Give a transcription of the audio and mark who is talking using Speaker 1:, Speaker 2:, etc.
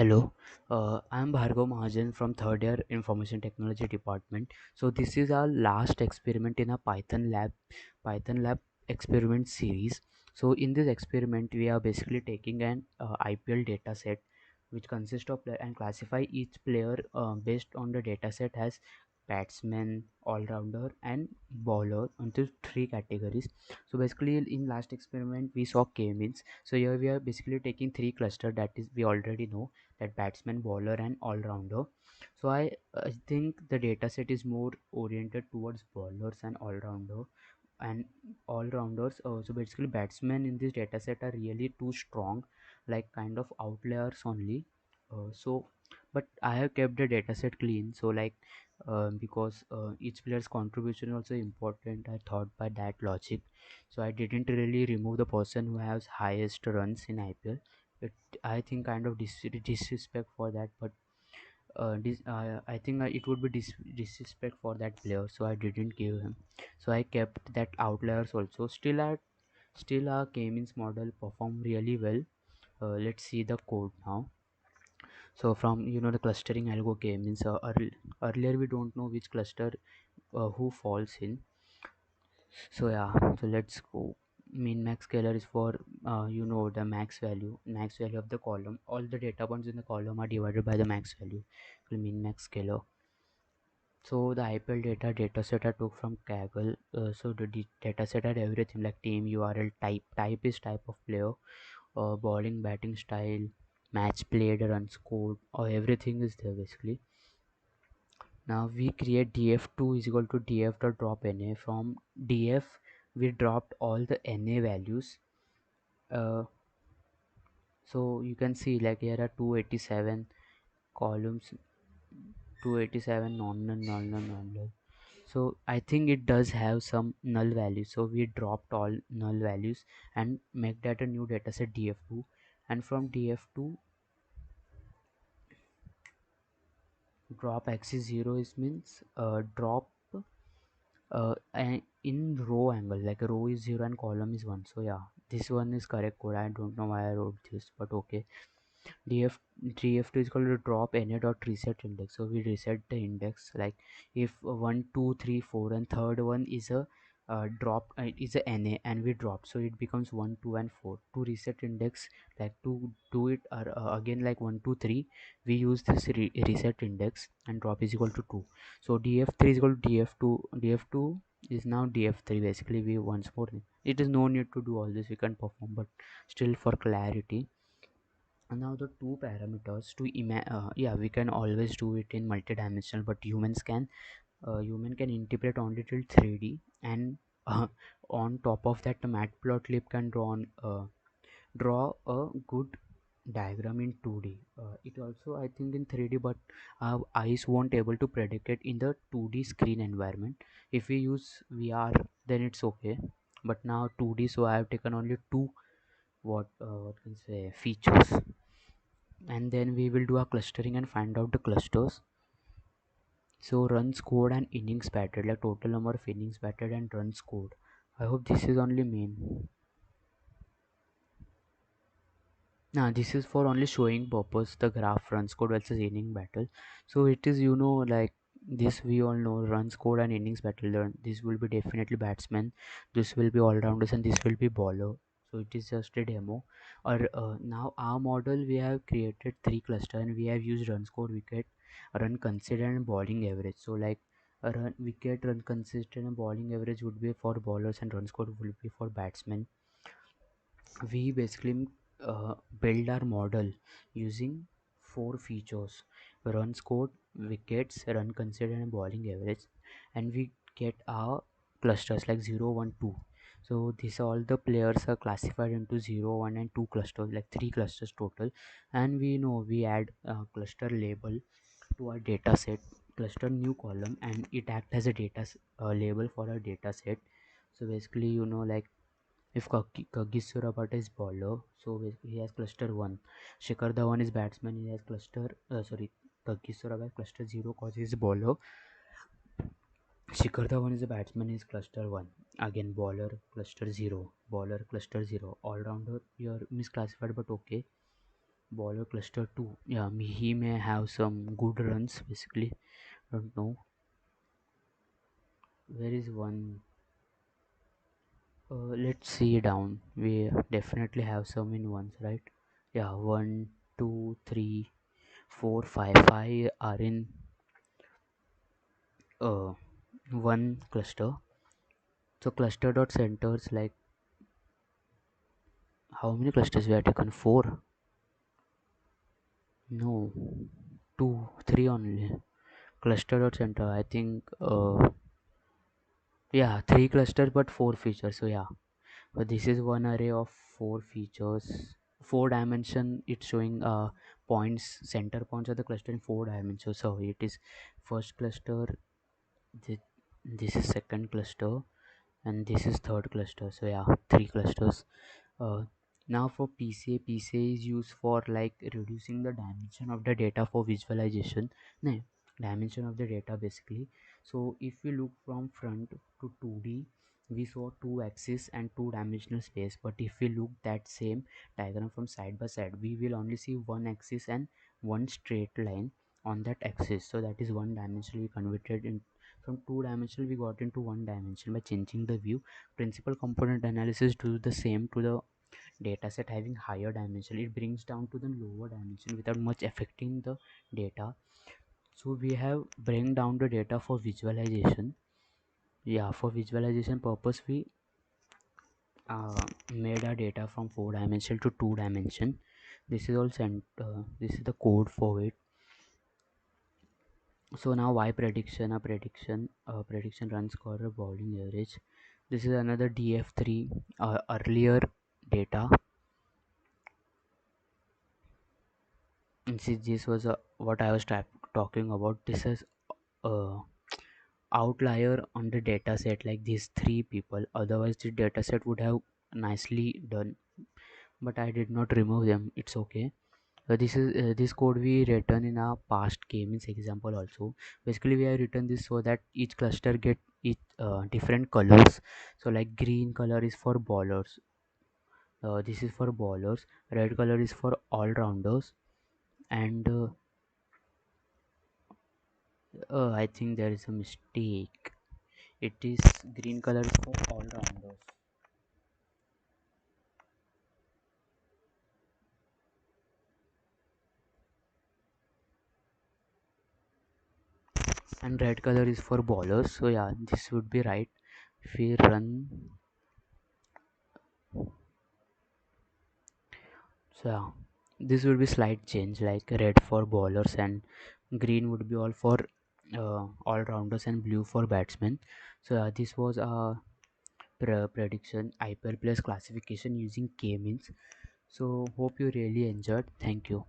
Speaker 1: Hello, I'm Bhargav Mahajan from third year Information Technology Department. So this is our last experiment in a Python lab experiment series. So in this experiment, we are basically taking an IPL data set, which consists of player and classify each player based on the data set as batsman, all-rounder, and bowler into three categories. So basically, in last experiment, we saw K-means. So here we are basically taking three cluster that is we already know that batsman, bowler, and all-rounder. So I think the dataset is more oriented towards bowlers and all-rounder and all-rounders. So basically, batsmen in this dataset are really too strong, like kind of outliers only. So, but I have kept the dataset clean. So like because each player's contribution is also important. I thought by that logic, so I didn't really remove the person who has highest runs in IPL. It I think kind of disrespect for that, but I think it would be disrespect for that player, so I didn't give him. So I kept that outliers also. Still our K-means model perform really well. Let's see the code now. So from the clustering algo K-means earlier we don't know which cluster who falls in. So yeah, so let's go. Min max scalar is for the max value of the column. All the data points in the column are divided by the max value. So min max scalar. So the IPL dataset I took from Kaggle. So the dataset had everything like team URL, type is type of player, bowling batting style, match played, runs scored, or everything is there basically. Now we create df2 is equal to df dot drop na. From df we dropped all the na values. uh, so you can see like here are 287 columns, 287 non null. So I think it does have some null values, so we dropped all null values and make that a new dataset df2. And from df2 drop axis 0 is means drop and in row angle, like a row is 0 and column is 1. So yeah, this one is correct code. I don't know why I wrote this, but okay. df df2 is called to drop na dot reset index. So we reset the index, like if 1 2 3 4 and third one is a drop, is a na, and we drop, so it becomes 1 2 and 4 to reset index. Like to do it again, like 1 2 3, we use this reset index, and drop is equal to 2. So df3 is equal to df2 is now df3. Basically we once more, it is no need to do all this, we can perform, but still for clarity. And now the two parameters to yeah, we can always do it in multidimensional, but human can interpret only till 3D. And on top of that, the matplotlib can draw a good diagram in 2D. It also I think in 3D, but our eyes won't able to predict it in the 2D screen environment. If we use VR, then it's okay, but now 2D, so I have taken only two, what can say, features. And then we will do a clustering and find out the clusters. So runs scored and innings batted, like total number of innings batted and runs scored. I hope this is only main. Now this is for only showing purpose, the graph run scored versus inning battle. So it is, like this we all know, run scored and innings battle. This will be definitely batsman, this will be all rounders, and this will be bowler. So it is just a demo. Or now our model, we have created three cluster and we have used run scored, wicket, run considered, and bowling average. So like a run wicket, run consistent, and bowling average would be for bowlers, and run scored will be for batsmen. We basically build our model using four features: run scored, wickets, run considered, and bowling average. And we get our clusters like 0 1 2. So these all the players are classified into 0 1 and 2 clusters, like three clusters total. And we know we add a cluster label to our data set, cluster new column, and it act as a label for our data set. So basically, like if Kagisurabata is bowler, so he has cluster 1. Shikhar Dhawan is batsman, he has cluster, Kagisurabata has cluster 0 cause he is bowler. Shikhar Dhawan is a batsman, he is cluster 1. Again, bowler cluster 0, bowler cluster 0. All rounder, you're misclassified, but okay. Bowler cluster 2. Yeah, he may have some good runs basically. Don't know. Where is one? Let's see down. We definitely have some in ones, right? Yeah, one, two, three, four, five. Five are in uh, one cluster. So cluster dot centers, like how many clusters we have taken? Four? No, two, three only. Cluster dot center. I think. Yeah, three clusters but four features. So yeah, but this is one array of four features. Four dimension. It's showing points, center points of the cluster in four dimensions. So it is first cluster. This, this is second cluster, and this is third cluster. So yeah, three clusters. uh, Now for PCA is used for like reducing the dimension of the data for visualization. No, dimension of the data basically. So if we look from front to 2D, we saw two axis and two dimensional space, but if we look that same diagram from side by side, we will only see one axis and one straight line on that axis. So that is one dimensionally converted in, from two dimensional we got into one dimension by changing the view. Principal component analysis do the same to the dataset having higher dimension. It brings down to the lower dimension without much affecting the data. So we have bring down the data for visualization. Yeah, for visualization purpose we made our data from four dimension to two dimension. This is all sent. This is the code for it. So now why prediction? A prediction runs scorer bowling average. This is another df3 earlier data. And see, this was what I was talking about. This is outlier on the data set, like these three people. Otherwise the data set would have nicely done, but I did not remove them. It's okay. This is this code we written in our past k-means example also. Basically we have written this so that each cluster get each different colors. So like green color is for bowlers, this is for bowlers. Red color is for all rounders, and I think there is a mistake. It is green color is for all rounders, and red color is for bowlers. So yeah, this would be right. If we run, so yeah, this would be slight change, like red for bowlers and green would be all for all rounders and blue for batsmen. So yeah, this was a prediction IPL plus classification using k-means. So hope you really enjoyed. Thank you.